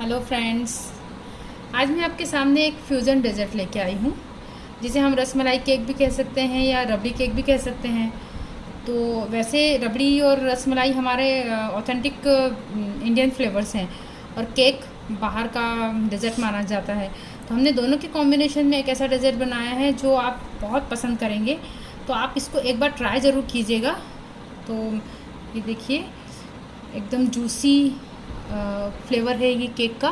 Hello friends. आज मैं आपके सामने एक फ्यूज़न डेजर्ट लेके आई हूँ, जिसे हम रसमलाई केक भी कह सकते हैं या रबड़ी केक भी कह सकते हैं। तो वैसे रबड़ी और रसमलाई हमारे ऑथेंटिक इंडियन फ्लेवर्स हैं, और केक बाहर का डेजर्ट माना जाता है। तो हमने दोनों के कॉम्बिनेशन में एक ऐसा डेजर्ट बनाया है जो आप बहुत पसंद करेंगे। तो आप इसको एक बार ट्राई ज़रूर कीजिएगा। तो ये देखिए, एकदम जूसी फ्लेवर है ये केक का।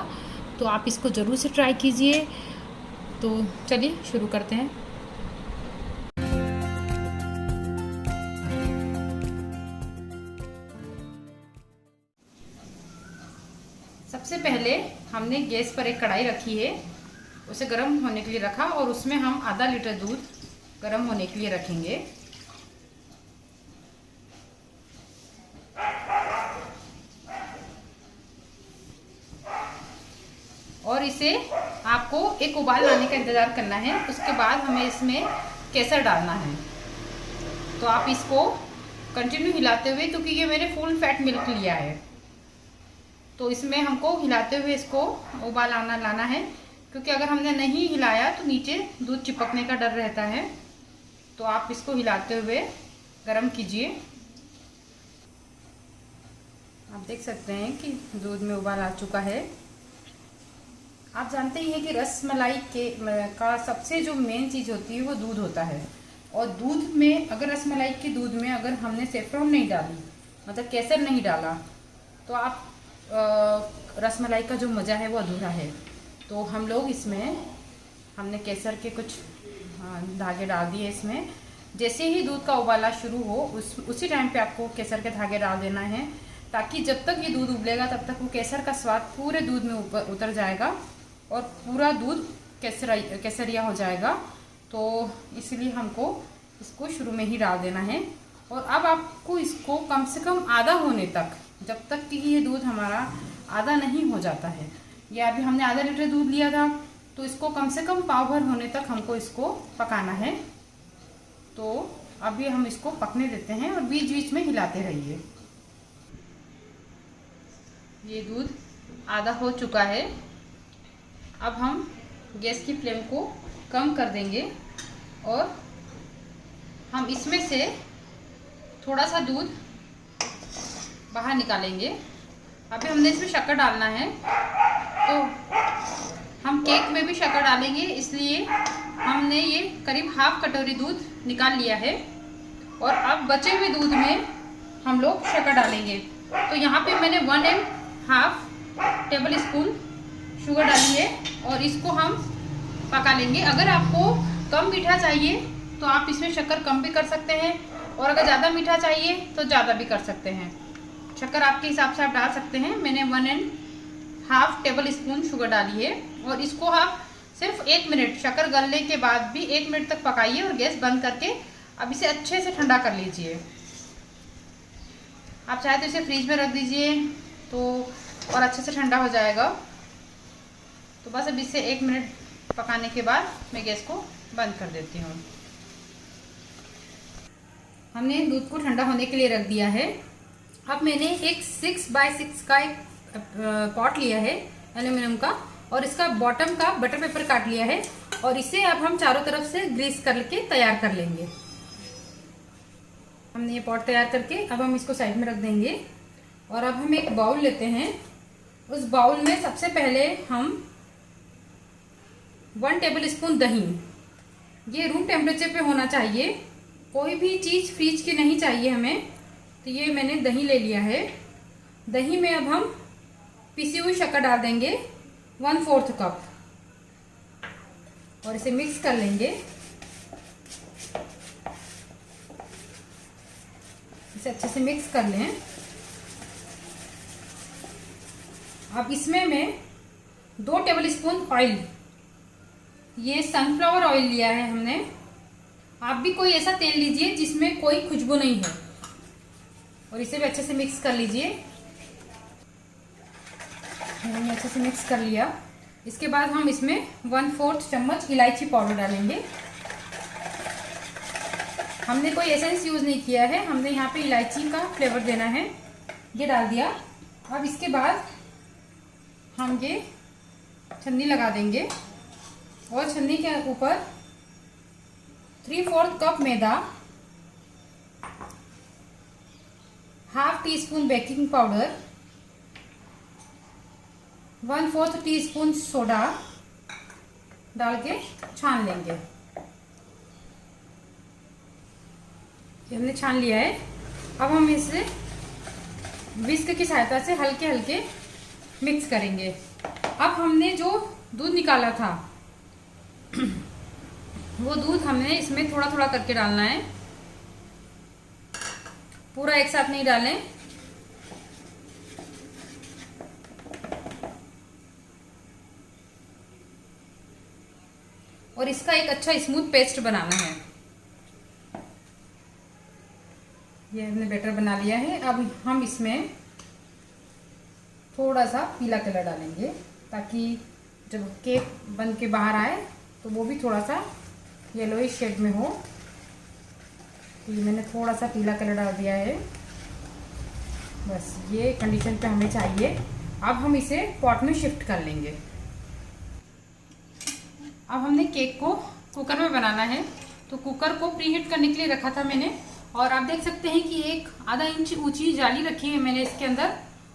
तो आप इसको ज़रूर से ट्राई कीजिए। तो चलिए शुरू करते हैं। सबसे पहले हमने गैस पर एक कढ़ाई रखी है, उसे गर्म होने के लिए रखा, और उसमें हम आधा लीटर दूध गर्म होने के लिए रखेंगे। और इसे आपको एक उबाल लाने का इंतज़ार करना है। उसके बाद हमें इसमें केसर डालना है। तो आप इसको कंटिन्यू हिलाते हुए, क्योंकि ये मैंने फुल फैट मिल्क लिया है, तो इसमें हमको हिलाते हुए इसको उबाल लाना है। क्योंकि अगर हमने नहीं हिलाया तो नीचे दूध चिपकने का डर रहता है। तो आप इसको हिलाते हुए गर्म कीजिए। आप देख सकते हैं कि दूध में उबाल आ चुका है। आप जानते ही हैं कि रसमलाई का सबसे जो मेन चीज़ होती है वो दूध होता है। और दूध में, अगर रसमलाई के दूध में अगर हमने सेफ्रॉन नहीं डाली, मतलब केसर नहीं डाला, तो आप रसमलाई का जो मज़ा है वो अधूरा है। तो हम लोग इसमें हमने केसर के कुछ धागे डाल दिए इसमें। जैसे ही दूध का उबाला शुरू हो उसी टाइम पे आपको केसर के धागे डाल देना है, ताकि जब तक ये दूध उबलेगा तब तक वो केसर का स्वाद पूरे दूध में उतर जाएगा और पूरा दूध केसरिया हो जाएगा। तो इसलिए हमको इसको शुरू में ही डाल देना है। और अब आपको इसको कम से कम आधा होने तक, जब तक कि ये दूध हमारा आधा नहीं हो जाता है, या अभी हमने आधा लीटर दूध लिया था, तो इसको कम से कम पाव भर होने तक हमको इसको पकाना है। तो अभी हम इसको पकने देते हैं और बीच बीच में हिलाते रहिए। ये दूध आधा हो चुका है। अब हम गैस की फ्लेम को कम कर देंगे और हम इसमें से थोड़ा सा दूध बाहर निकालेंगे। अभी हमने इसमें शक्कर डालना है, तो हम केक में भी शक्कर डालेंगे, इसलिए हमने ये करीब हाफ कटोरी दूध निकाल लिया है। और अब बचे हुए दूध में हम लोग शक्कर डालेंगे। तो यहाँ पे मैंने 1.5 टेबल स्पून शुगर डाली है और इसको हम पका लेंगे। अगर आपको कम मीठा चाहिए तो आप इसमें शक्कर कम भी कर सकते हैं, और अगर ज़्यादा मीठा चाहिए तो ज़्यादा भी कर सकते हैं। शक्कर आपके हिसाब से आप डाल सकते हैं। मैंने 1.5 टेबल स्पून शुगर डाली है और इसको आप सिर्फ 1 मिनट, शक्कर गलने के बाद भी 1 मिनट तक पकाइए और गैस बंद करके अब इसे अच्छे से ठंडा कर लीजिए। आप चाहे तो इसे फ्रीज में रख दीजिए तो और अच्छे से ठंडा हो जाएगा। तो बस अब इसे 1 मिनट पकाने के बाद मैं गैस को बंद कर देती हूँ। हमने दूध को ठंडा होने के लिए रख दिया है। अब मैंने एक 6x6 का एक पॉट लिया है एल्यूमिनियम का, और इसका बॉटम का बटर पेपर काट लिया है, और इसे अब हम चारों तरफ से ग्रीस करके तैयार कर लेंगे। हमने ये पॉट तैयार करके अब हम इसको साइड में रख देंगे। और अब हम एक बाउल लेते हैं। उस बाउल में सबसे पहले हम 1 टेबल स्पून दही, ये रूम टेम्परेचर पे होना चाहिए, कोई भी चीज़ फ्रीज की नहीं चाहिए हमें। तो ये मैंने दही ले लिया है। दही में अब हम पिसी हुई शक्कर डाल देंगे 1/4 कप, और इसे मिक्स कर लेंगे। इसे अच्छे से मिक्स कर लें। अब इसमें मैं 2 टेबल स्पून ऑयल, ये सनफ्लावर ऑयल लिया है हमने। आप भी कोई ऐसा तेल लीजिए जिसमें कोई खुशबू नहीं है, और इसे भी अच्छे से मिक्स कर लीजिए। मैंने अच्छे से मिक्स कर लिया। इसके बाद हम इसमें 1/4 चम्मच इलायची पाउडर डालेंगे। हमने कोई एसेंस यूज़ नहीं किया है, हमने यहाँ पे इलायची का फ्लेवर देना है, ये डाल दिया। अब इसके बाद हम ये छन्नी लगा देंगे और छन्नी के ऊपर 3/4 कप मैदा, half tea spoon baking powder, 1/4 teaspoon soda डाल के छान लेंगे। ये हमने छान लिया है। अब हम इसे विस्क की सहायता से हल्के हल्के मिक्स करेंगे। अब हमने जो दूध निकाला था वो दूध हमने इसमें थोड़ा थोड़ा करके डालना है, पूरा एक साथ नहीं डालें। और इसका एक अच्छा स्मूथ पेस्ट बनाना है। ये हमने बैटर बना लिया है। अब हम इसमें थोड़ा सा पीला कलर डालेंगे ताकि जब केक बन के बाहर आए तो वो भी थोड़ा सा येलोइश शेड में हो। तो ये मैंने थोड़ा सा पीला कलर डाल दिया है। बस ये कंडीशन पे हमें चाहिए। अब हम इसे पॉट में शिफ्ट कर लेंगे। अब हमने केक को कुकर में बनाना है, तो कुकर को प्रीहीट करने के लिए रखा था मैंने। और आप देख सकते हैं कि एक आधा इंच ऊंची जाली रखी है मैंने इसके अंदर,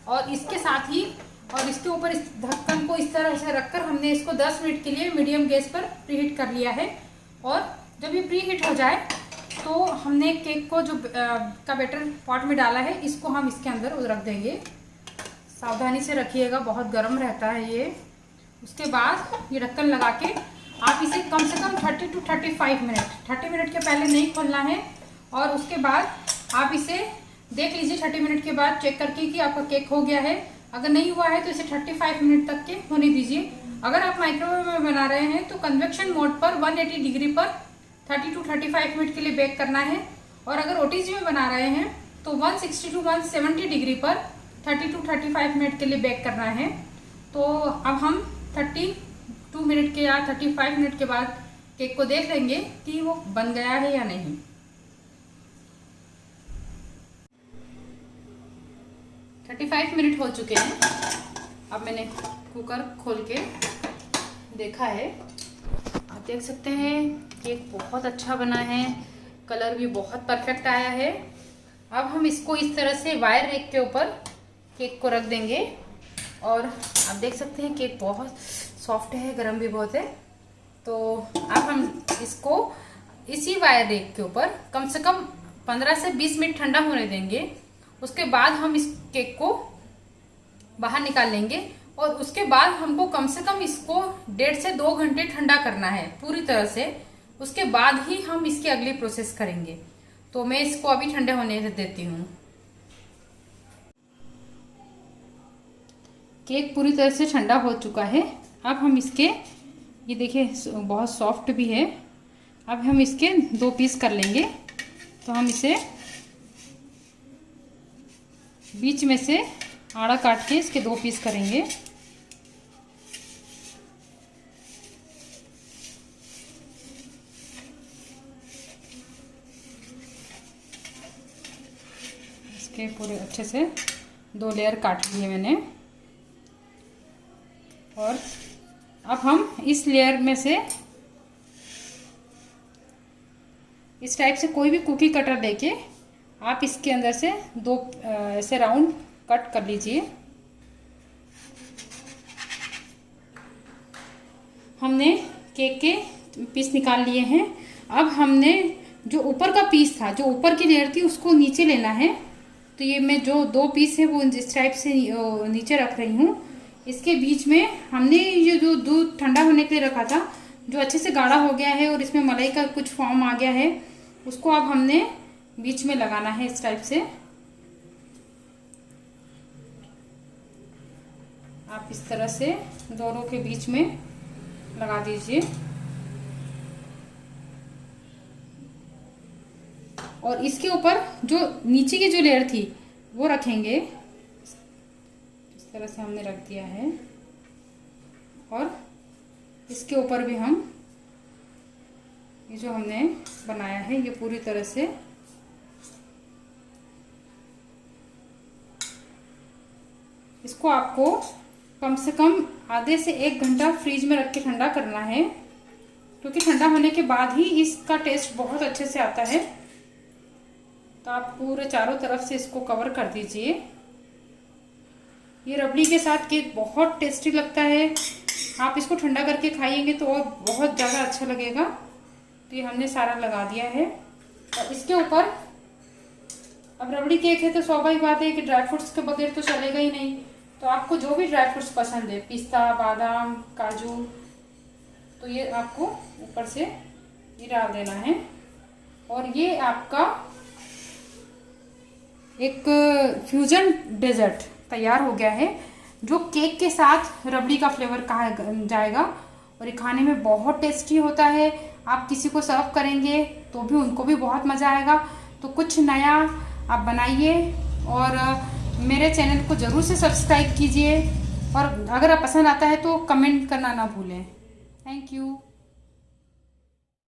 और इसके साथ ही और इसके ऊपर इस ढक्कन को इस तरह से रखकर हमने इसको 10 मिनट के लिए मीडियम गैस पर प्रीहीट कर लिया है। और जब ये प्रीहीट हो जाए तो हमने केक को जो का बैटर पॉट में डाला है इसको हम इसके अंदर रख देंगे। सावधानी से रखिएगा, बहुत गर्म रहता है ये। उसके बाद ये ढक्कन लगा के आप इसे कम से कम 30 to 35 मिनट, 30 मिनट के पहले नहीं खोलना है। और उसके बाद आप इसे देख लीजिए 30 मिनट के बाद चेक करके कि आपका केक हो गया है। अगर नहीं हुआ है तो इसे 35 मिनट तक के होने दीजिए। अगर आप माइक्रोवेव में बना रहे हैं तो कन्वेक्शन मोड पर 180 डिग्री पर 30 to 35 मिनट के लिए बेक करना है। और अगर ओटीजी में बना रहे हैं तो 160 to 170 डिग्री पर 30 to 35 मिनट के लिए बेक करना है। तो अब हम 32 मिनट के या 35 मिनट के बाद केक को देख लेंगे कि वो बन गया है या नहीं। थर्टी 35 मिनट हो चुके हैं। अब मैंने कुकर खोल के देखा है। आप देख सकते हैं केक बहुत अच्छा बना है, कलर भी बहुत परफेक्ट आया है। अब हम इसको इस तरह से वायर रेक के ऊपर केक को रख देंगे। और आप देख सकते हैं केक बहुत सॉफ्ट है, गरम भी बहुत है। तो अब हम इसको इसी वायर रेक के ऊपर कम से कम 15 से 20 मिनट ठंडा होने देंगे। उसके बाद हम इस केक को बाहर निकाल लेंगे। और उसके बाद हमको कम से कम इसको 1.5 से 2 घंटे ठंडा करना है पूरी तरह से। उसके बाद ही हम इसकी अगली प्रोसेस करेंगे। तो मैं इसको अभी ठंडे होने देती हूँ। केक पूरी तरह से ठंडा हो चुका है। अब हम इसके, ये देखिए बहुत सॉफ्ट भी है। अब हम इसके 2 पीस कर लेंगे। तो हम इसे बीच में से आड़ा काट के इसके 2 पीस करेंगे। इसके पूरे अच्छे से 2 लेयर काट लिए मैंने। और अब हम इस लेयर में से इस टाइप से कोई भी कुकी कटर लेके आप इसके अंदर से 2 ऐसे राउंड कट कर लीजिए। हमने केक के पीस निकाल लिए हैं। अब हमने जो ऊपर का पीस था, जो ऊपर की लेयर थी, उसको नीचे लेना है। तो ये मैं जो 2 पीस है वो इस टाइप से नीचे रख रही हूँ। इसके बीच में हमने ये जो दूध ठंडा होने के लिए रखा था, जो अच्छे से गाढ़ा हो गया है और इसमें मलाई का कुछ फॉर्म आ गया है, उसको अब हमने बीच में लगाना है इस टाइप से। आप इस तरह से दोनों के बीच में लगा दीजिए। और इसके ऊपर जो नीचे की जो लेयर थी वो रखेंगे। इस तरह से हमने रख दिया है। और इसके ऊपर भी हम ये जो हमने बनाया है ये पूरी तरह से इसको आपको कम से कम आधे से 1 घंटा फ्रीज में रख के ठंडा करना है, क्योंकि ठंडा होने के बाद ही इसका टेस्ट बहुत अच्छे से आता है। तो आप पूरे चारों तरफ से इसको कवर कर दीजिए। ये रबड़ी के साथ केक बहुत टेस्टी लगता है। आप इसको ठंडा करके खाइएंगे तो और बहुत ज़्यादा अच्छा लगेगा। तो ये हमने सारा लगा दिया है और इसके ऊपर अब रबड़ी केक है तो स्वाभाविक बात है कि ड्राई फ्रूट्स के बगैर तो चलेगा ही नहीं। तो आपको जो भी ड्राई फ्रूट्स पसंद है, पिस्ता, बादाम, काजू, तो ये आपको ऊपर से ये डाल देना है। और ये आपका एक फ्यूजन डेजर्ट तैयार हो गया है, जो केक के साथ रबड़ी का फ्लेवर कहा जाएगा और ये खाने में बहुत टेस्टी होता है। आप किसी को सर्व करेंगे तो भी उनको भी बहुत मज़ा आएगा। तो कुछ नया आप बनाइए और मेरे चैनल को ज़रूर से सब्सक्राइब कीजिए और अगर आप पसंद आता है तो कमेंट करना ना भूलें। Thank you.